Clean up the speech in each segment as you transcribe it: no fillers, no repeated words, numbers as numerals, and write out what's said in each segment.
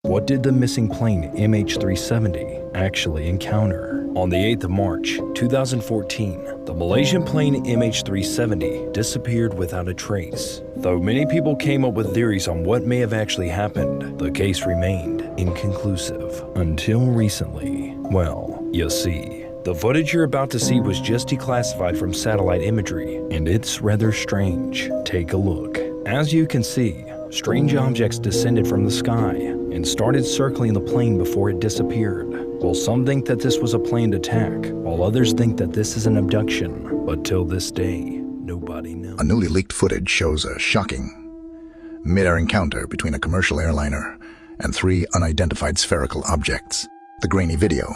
What did the missing plane MH370 actually encounter? On the 8th of March, 2014, the Malaysian plane MH370 disappeared without a trace. Though many people came up with theories on what may have actually happened, the case remained inconclusive until recently. Well, you see, the footage you're about to see was just declassified from satellite imagery, and it's rather strange. Take a look. As you can see, strange objects descended from the sky and started circling the plane before it disappeared. Well, some think that this was a planned attack, while others think that this is an abduction. But till this day, nobody knows. A newly leaked footage shows a shocking mid-air encounter between a commercial airliner and 3 unidentified spherical objects. The grainy video,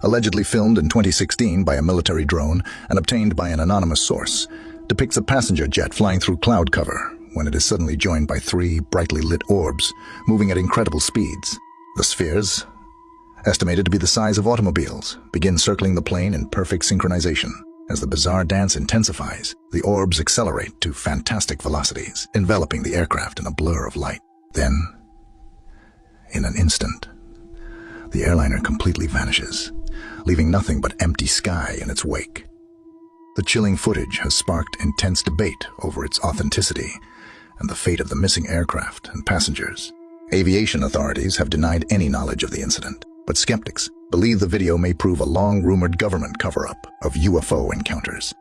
allegedly filmed in 2016 by a military drone and obtained by an anonymous source, depicts a passenger jet flying through cloud cover when it is suddenly joined by 3 brightly lit orbs moving at incredible speeds. The spheres, estimated to be the size of automobiles, begin circling the plane in perfect synchronization. As the bizarre dance intensifies, the orbs accelerate to fantastic velocities, enveloping the aircraft in a blur of light. Then, in an instant, the airliner completely vanishes, leaving nothing but empty sky in its wake. The chilling footage has sparked intense debate over its authenticity and the fate of the missing aircraft and passengers. Aviation authorities have denied any knowledge of the incident, but skeptics believe the video may prove a long-rumored government cover-up of UFO encounters.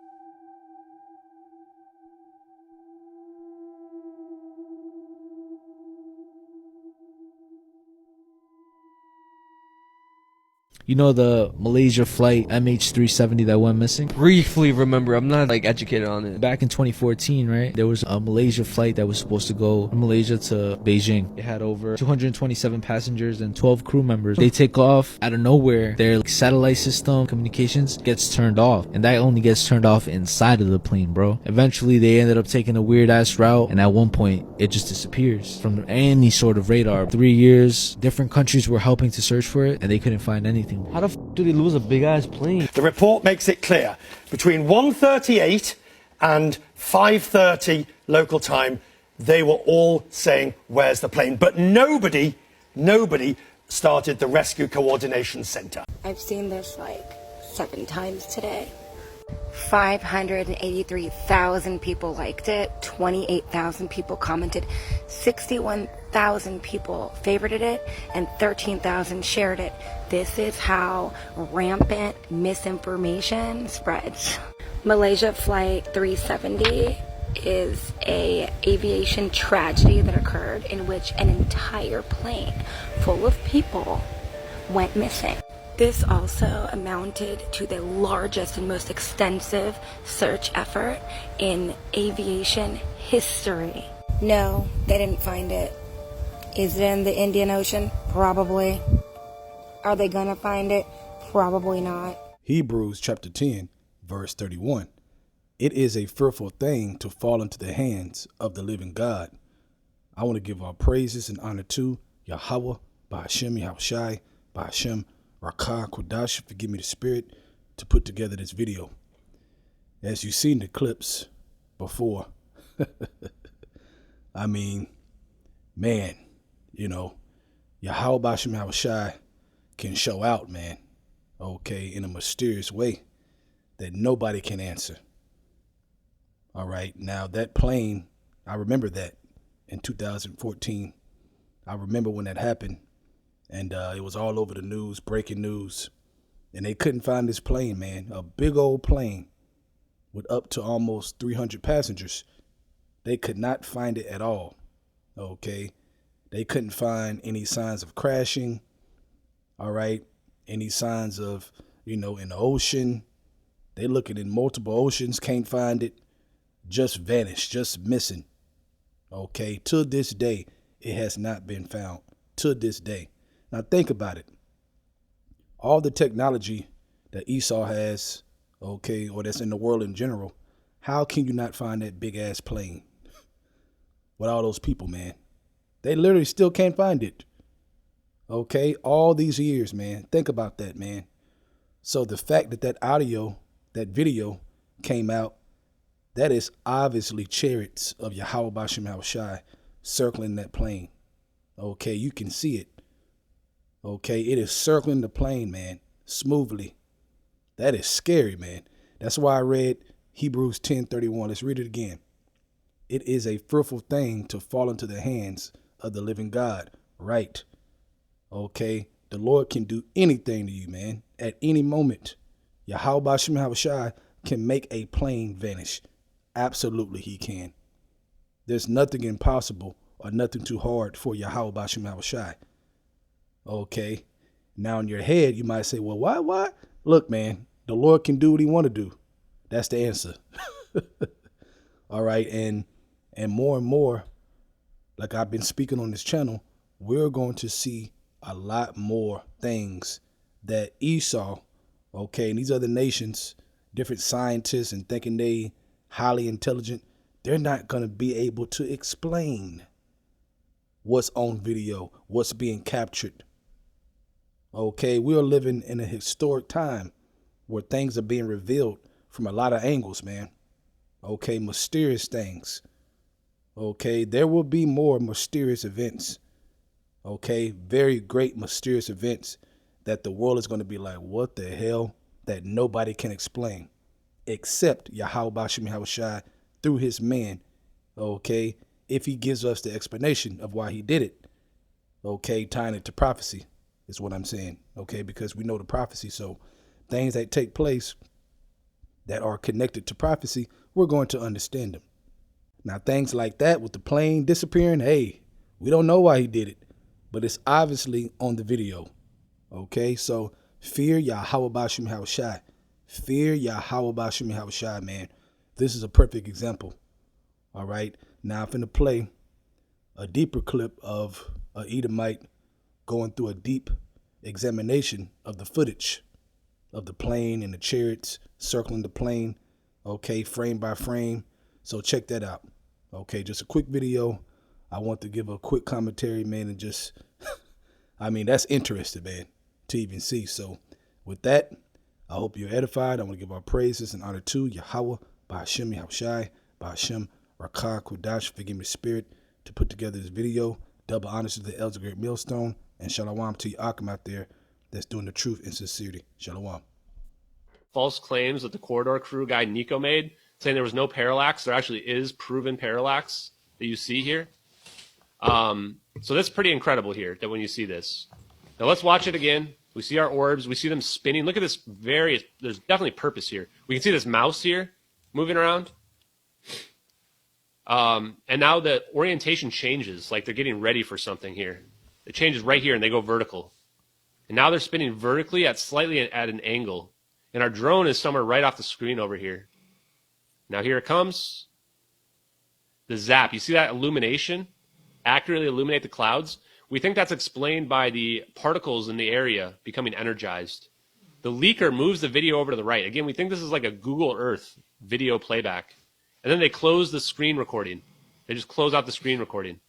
You know the Malaysia flight MH370 that went missing? Briefly remember, I'm not like educated on it. Back in 2014, right? There was a Malaysia flight that was supposed to go from Malaysia to Beijing. It had over 227 passengers and 12 crew members. They take off out of nowhere. Their satellite system communications gets turned off, and that only gets turned off inside of the plane, bro. Eventually, they ended up taking a weird ass route, and at one point, it just disappears from any sort of radar. 3 years, different countries were helping to search for it, and they couldn't find anything. How the f do they lose a big ass plane? The report makes it clear. Between 1:38 and 5:30 local time, they were all saying, "Where's the plane?" But nobody started the Rescue Coordination Center. I've seen this like 7 times today. 583,000 people liked it, 28,000 people commented, 61,000 people favorited it, and 13,000 shared it. This is how rampant misinformation spreads. Malaysia Flight 370 is a aviation tragedy that occurred in which an entire plane full of people went missing. This also amounted to the largest and most extensive search effort in aviation history. No, they didn't find it. Is it in the Indian Ocean? Probably. Are they gonna find it? Probably not. Hebrews chapter 10, verse 31. It is a fearful thing to fall into the hands of the living God. I want to give our praises and honor to Yahweh, by Hashem Yahushai, by Hashem Rakah Kodash, forgive me the spirit, to put together this video. As you've seen the clips before, I mean, man, you know, Yahweh by Hashem Yahushai can show out, man, okay, in a mysterious way that nobody can answer. All right, now that plane, I remember that in 2014. I remember when that happened. And it was all over the news, breaking news. And they couldn't find this plane, man. A big old plane with up to almost 300 passengers. They could not find it at all. Okay. They couldn't find any signs of crashing. All right. Any signs of, in the ocean. They looking in multiple oceans, can't find it. Just vanished, just missing. Okay. To this day, it has not been found. To this day. Now think about it. All the technology that Esau has, okay, or that's in the world in general, how can you not find that big ass plane with all those people, man? They literally still can't find it. Okay, all these years, man. Think about that, man. So the fact that that video came out, that is obviously chariots of Yahweh Bashem Shai circling that plane. Okay, you can see it. Okay, it is circling the plane, man, smoothly. That is scary, man. That's why I read Hebrews 10:31. Let's read it again. It is a fearful thing to fall into the hands of the living God. Right. Okay. The Lord can do anything to you, man. At any moment. Yahweh Shem Havashai can make a plane vanish. Absolutely he can. There's nothing impossible or nothing too hard for Yahweh Shem Havashai. Okay. Now in your head, you might say, well, why? Look, man, the Lord can do what he want to do. That's the answer. All right. And more, like I've been speaking on this channel, we're going to see a lot more things that Esau, okay, and these other nations, different scientists and thinking they highly intelligent, they're not going to be able to explain what's on video, what's being captured. Okay, we are living in a historic time where things are being revealed from a lot of angles, man. Okay, mysterious things. Okay, there will be more mysterious events. Okay, very great mysterious events that the world is going to be like, what the hell? That nobody can explain except Yahweh Shem Havashai through his man. Okay, if he gives us the explanation of why he did it. Okay, tying it to prophecy is what I'm saying. Okay, because we know the prophecy. So things that take place that are connected to prophecy, we're going to understand them. Now, things like that with the plane disappearing, hey, we don't know why he did it, but it's obviously on the video. Okay, so fear Yahweh Shem Havashai. Fear Yahweh Shem Havashai, man. This is a perfect example. All right, now I'm finna play a deeper clip of an Edomite going through a deep examination of the footage of the plane and the chariots circling the plane. Okay, frame by frame. So check that out. Okay, just a quick video. I want to give a quick commentary, man, and just, I mean, that's interesting, man, to even see. So with that, I hope you're edified. I want to give our praises and honor to Yahweh, Ba'ashem Yahushai, Ba'ashem Rakah Kudash, forgive me, spirit, to put together this video. Double honors to the Elder Great Millstone, and shalom to Yakim out there that's doing the truth and sincerity. Shalom. False claims that the corridor crew guy Nico made, saying there was no parallax. There actually is proven parallax that you see here. So that's pretty incredible here, that when you see this. Now let's watch it again. We see our orbs. We see them spinning. Look at this there's definitely purpose here. We can see this mouse here moving around. And now the orientation changes, like they're getting ready for something here. It changes right here and they go vertical. And now they're spinning vertically at slightly at an angle. And our drone is somewhere right off the screen over here. Now here it comes. The zap. You see that illumination? Accurately illuminate the clouds. We think that's explained by the particles in the area becoming energized. The leaker moves the video over to the right. Again, we think this is like a Google Earth video playback. And then they close the screen recording. They just close out the screen recording.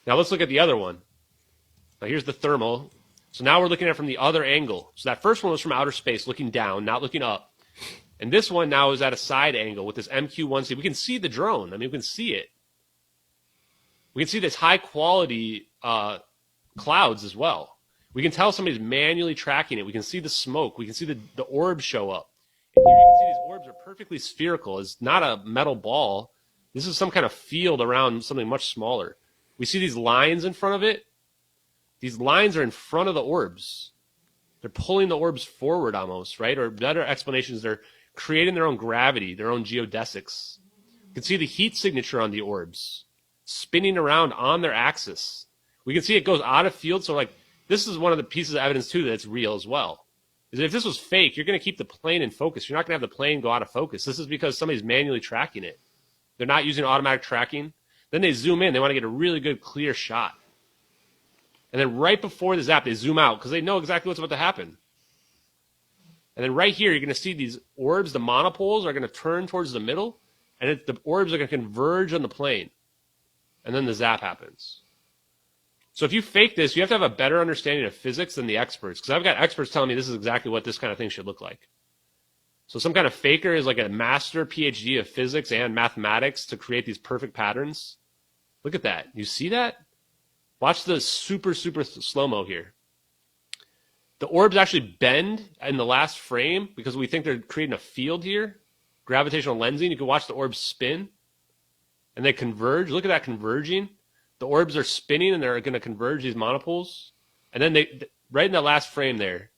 Now let's look at the other one. Now here's the thermal. So now we're looking at it from the other angle. So that first one was from outer space, looking down, not looking up. And this one now is at a side angle with this MQ-1C. We can see the drone. I mean, we can see it. We can see this high quality clouds as well. We can tell somebody's manually tracking it. We can see the smoke. We can see the orbs show up. And here you can see these orbs are perfectly spherical. It's not a metal ball. This is some kind of field around something much smaller. We see these lines in front of it. These lines are in front of the orbs. They're pulling the orbs forward almost, right? Or better explanations, they're creating their own gravity, their own geodesics. You can see the heat signature on the orbs spinning around on their axis. We can see it goes out of field. So like this is one of the pieces of evidence too that it's real as well. Is that if this was fake, you're going to keep the plane in focus. You're not going to have the plane go out of focus. This is because somebody's manually tracking it. They're not using automatic tracking. Then they zoom in. They want to get a really good clear shot. And then right before the zap, they zoom out because they know exactly what's about to happen. And then right here, you're going to see these orbs, the monopoles are going to turn towards the middle, and the orbs are going to converge on the plane. And then the zap happens. So if you fake this, you have to have a better understanding of physics than the experts, because I've got experts telling me this is exactly what this kind of thing should look like. So some kind of faker is like a master PhD of physics and mathematics to create these perfect patterns. Look at that. You see that? Watch the super slow-mo here. The orbs actually bend in the last frame because we think they're creating a field here. Gravitational lensing. You can watch the orbs spin. And they converge. Look at that converging. The orbs are spinning and they're going to converge these monopoles. And then right in that last frame there,